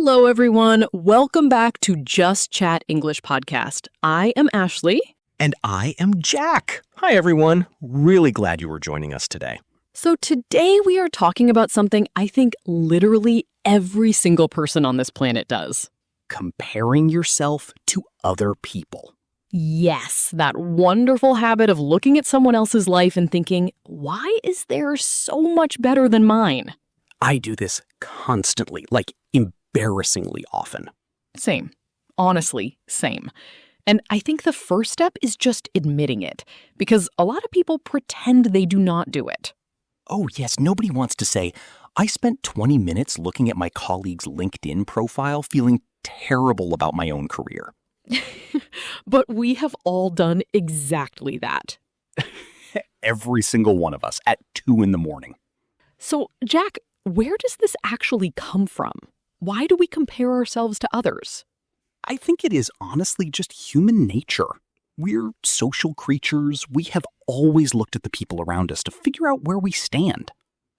Hello, everyone. Welcome back to Just Chat English podcast. I am Ashley. And I am Jack. Hi, everyone. Really glad you were joining us today. So today we are talking about something I think literally every single person on this planet does. Comparing yourself to other people. Yes, that wonderful habit of looking at someone else's life and thinking, why is theirs so much better than mine? I do this constantly, like embarrassingly often. Same. Honestly, same. And I think the first step is just admitting it, because a lot of people pretend they do not do it. Oh, yes, nobody wants to say, I spent 20 minutes looking at my colleague's LinkedIn profile feeling terrible about my own career. But we have all done exactly that. Every single one of us at 2 a.m. So, Jack, where does this actually come from? Why do we compare ourselves to others? I think it is honestly just human nature. We're social creatures. We have always looked at the people around us to figure out where we stand.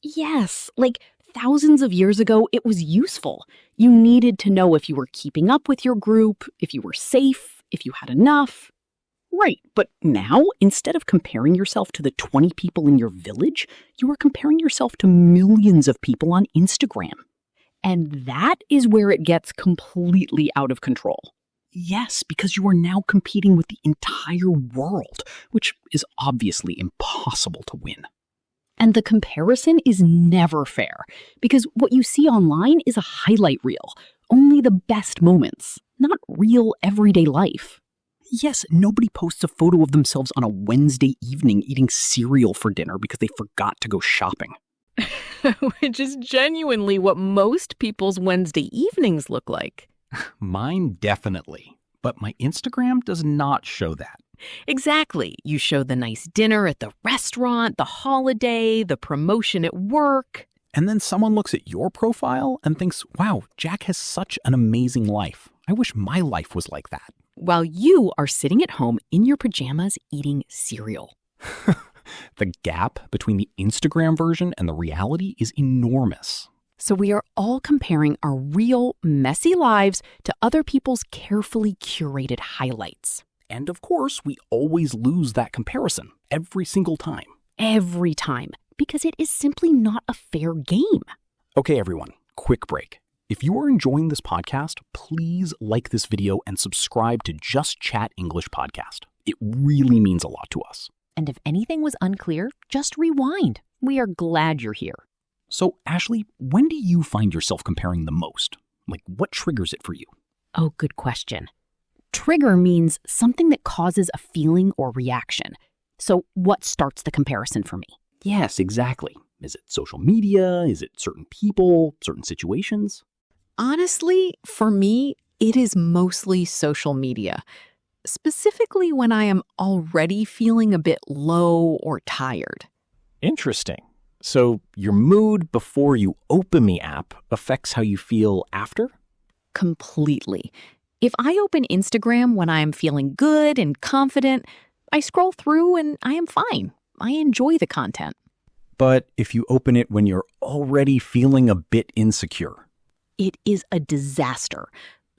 Yes, like thousands of years ago, it was useful. You needed to know if you were keeping up with your group, if you were safe, if you had enough. Right, but now, instead of comparing yourself to the 20 people in your village, you are comparing yourself to millions of people on Instagram. And that is where it gets completely out of control. Yes, because you are now competing with the entire world, which is obviously impossible to win. And the comparison is never fair, because what you see online is a highlight reel, only the best moments, not real everyday life. Yes, nobody posts a photo of themselves on a Wednesday evening eating cereal for dinner because they forgot to go shopping. Which is genuinely what most people's Wednesday evenings look like. Mine definitely, but my Instagram does not show that. Exactly. You show the nice dinner at the restaurant, the holiday, the promotion at work. And then someone looks at your profile and thinks, wow, Jack has such an amazing life. I wish my life was like that. While you are sitting at home in your pajamas eating cereal. The gap between the Instagram version and the reality is enormous. So we are all comparing our real, messy lives to other people's carefully curated highlights. And of course, we always lose that comparison every single time. Every time, because it is simply not a fair game. Okay, everyone, quick break. If you are enjoying this podcast, please like this video and subscribe to Just Chat English Podcast. It really means a lot to us. And if anything was unclear, just rewind. We are glad you're here. So, Ashley, when do you find yourself comparing the most? Like, what triggers it for you? Oh, good question. Trigger means something that causes a feeling or reaction. So what starts the comparison for me? Yes, exactly. Is it social media? Is it certain people, certain situations? Honestly, for me, it is mostly social media. Specifically when I am already feeling a bit low or tired. Interesting. So your mood before you open the app affects how you feel after? Completely. If I open Instagram when I am feeling good and confident, I scroll through and I am fine. I enjoy the content. But if you open it when you're already feeling a bit insecure? It is a disaster.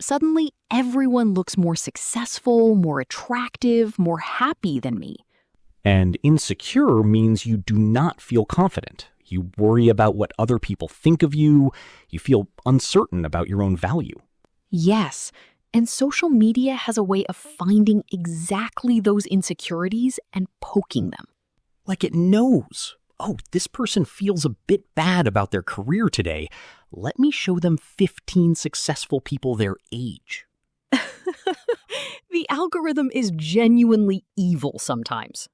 Suddenly, everyone looks more successful, more attractive, more happy than me. And insecure means you do not feel confident. You worry about what other people think of you. You feel uncertain about your own value. Yes, and social media has a way of finding exactly those insecurities and poking them. Like it knows. Oh, this person feels a bit bad about their career today. Let me show them 15 successful people their age. The algorithm is genuinely evil sometimes.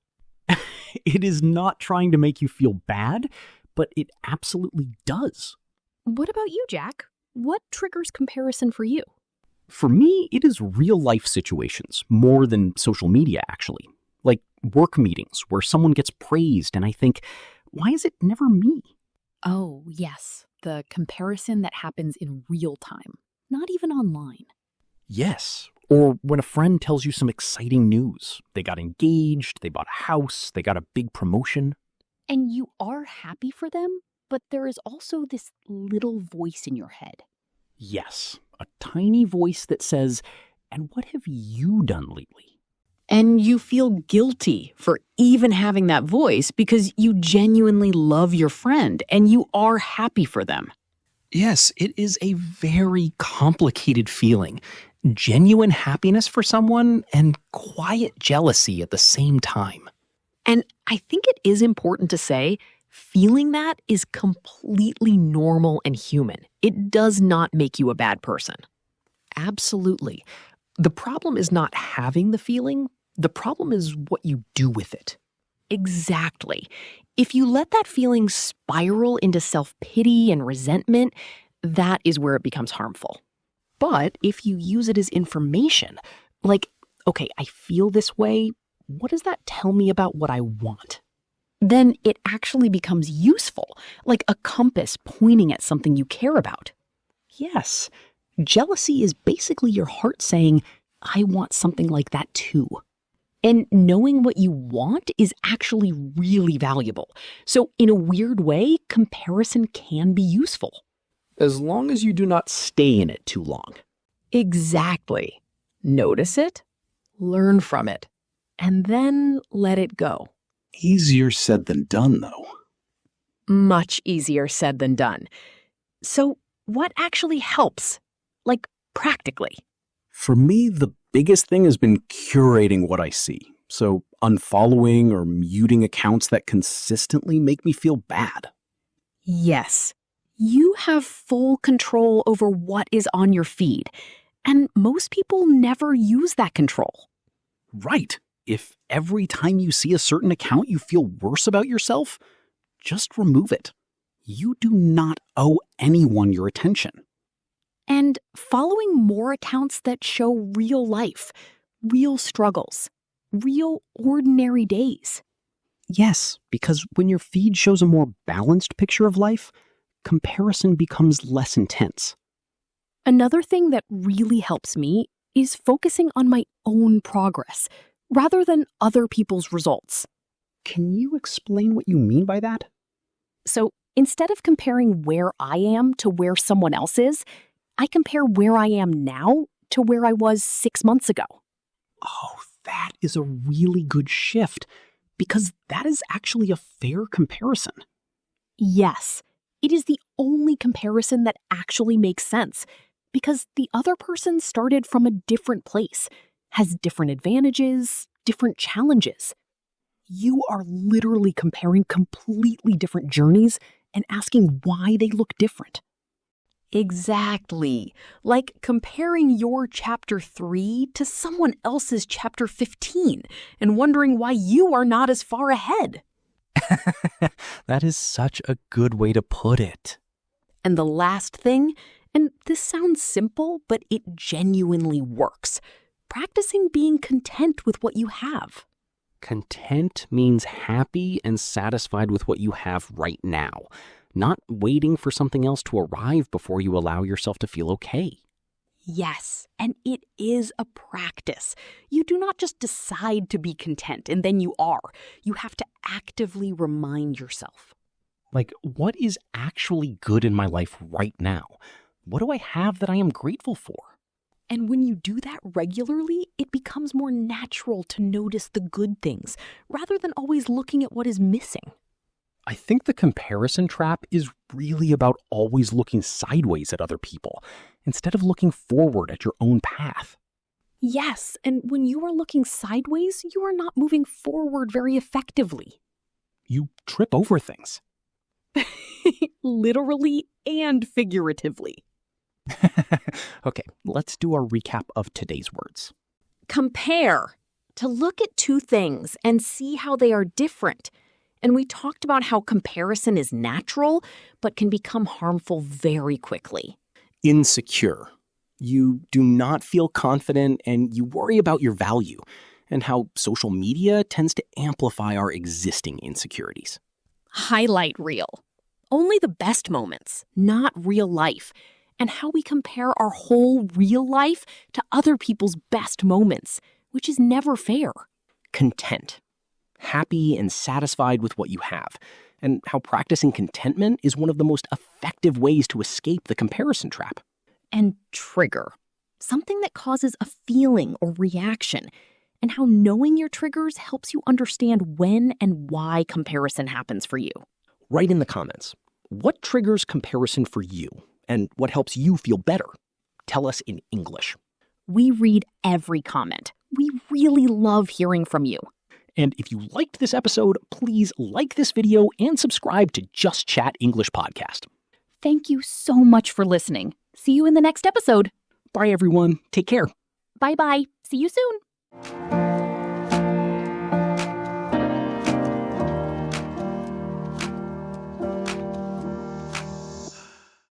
It is not trying to make you feel bad, but it absolutely does. What about you, Jack? What triggers comparison for you? For me, it is real-life situations, more than social media, actually. Like work meetings where someone gets praised and I think, why is it never me? Oh, yes. The comparison that happens in real time, not even online. Yes. Or when a friend tells you some exciting news. They got engaged, they bought a house, they got a big promotion. And you are happy for them, but there is also this little voice in your head. Yes, a tiny voice that says, "And what have you done lately?" And you feel guilty for even having that voice because you genuinely love your friend and you are happy for them. Yes, it is a very complicated feeling. Genuine happiness for someone and quiet jealousy at the same time. And I think it is important to say, feeling that is completely normal and human. It does not make you a bad person. Absolutely. The problem is not having the feeling. The problem is what you do with it. Exactly. If you let that feeling spiral into self-pity and resentment, that is where it becomes harmful. But if you use it as information, like, okay, I feel this way, what does that tell me about what I want? Then it actually becomes useful, like a compass pointing at something you care about. Yes, jealousy is basically your heart saying, I want something like that too. And knowing what you want is actually really valuable. So in a weird way, comparison can be useful. As long as you do not stay in it too long. Exactly. Notice it, learn from it, and then let it go. Easier said than done, though. Much easier said than done. So what actually helps? Like, practically? For me, the biggest thing has been curating what I see. So unfollowing or muting accounts that consistently make me feel bad. Yes. You have full control over what is on your feed. And most people never use that control. Right. If every time you see a certain account you feel worse about yourself, just remove it. You do not owe anyone your attention. And following more accounts that show real life, real struggles, real ordinary days. Yes, because when your feed shows a more balanced picture of life, comparison becomes less intense. Another thing that really helps me is focusing on my own progress rather than other people's results. Can you explain what you mean by that? So instead of comparing where I am to where someone else is, I compare where I am now to where I was 6 months ago. Oh, that is a really good shift, because that is actually a fair comparison. Yes, it is the only comparison that actually makes sense, because the other person started from a different place, has different advantages, different challenges. You are literally comparing completely different journeys and asking why they look different. Exactly. Like comparing your chapter 3 to someone else's chapter 15 and wondering why you are not as far ahead. That is such a good way to put it. And the last thing, and this sounds simple, but it genuinely works, practicing being content with what you have. Content means happy and satisfied with what you have right now, not waiting for something else to arrive before you allow yourself to feel okay. Yes, and it is a practice. You do not just decide to be content and then you are. You have to actively remind yourself. Like, what is actually good in my life right now? What do I have that I am grateful for? And when you do that regularly, it becomes more natural to notice the good things rather than always looking at what is missing. I think the comparison trap is really about always looking sideways at other people instead of looking forward at your own path. Yes, and when you are looking sideways, you are not moving forward very effectively. You trip over things. Literally and figuratively. Okay, let's do a recap of today's words. Compare. To look at two things and see how they are different. And we talked about how comparison is natural, but can become harmful very quickly. Insecure. You do not feel confident and you worry about your value, and how social media tends to amplify our existing insecurities. Highlight reel. Only the best moments, not real life. And how we compare our whole real life to other people's best moments, which is never fair. Content. Happy and satisfied with what you have, and how practicing contentment is one of the most effective ways to escape the comparison trap. and trigger, something that causes a feeling or reaction, and how knowing your triggers helps you understand when and why comparison happens for you. Write in the comments, what triggers comparison for you and what helps you feel better? Tell us in English. We read every comment. We really love hearing from you. And if you liked this episode, please like this video and subscribe to Just Chat English Podcast. Thank you so much for listening. See you in the next episode. Bye, everyone. Take care. Bye-bye. See you soon.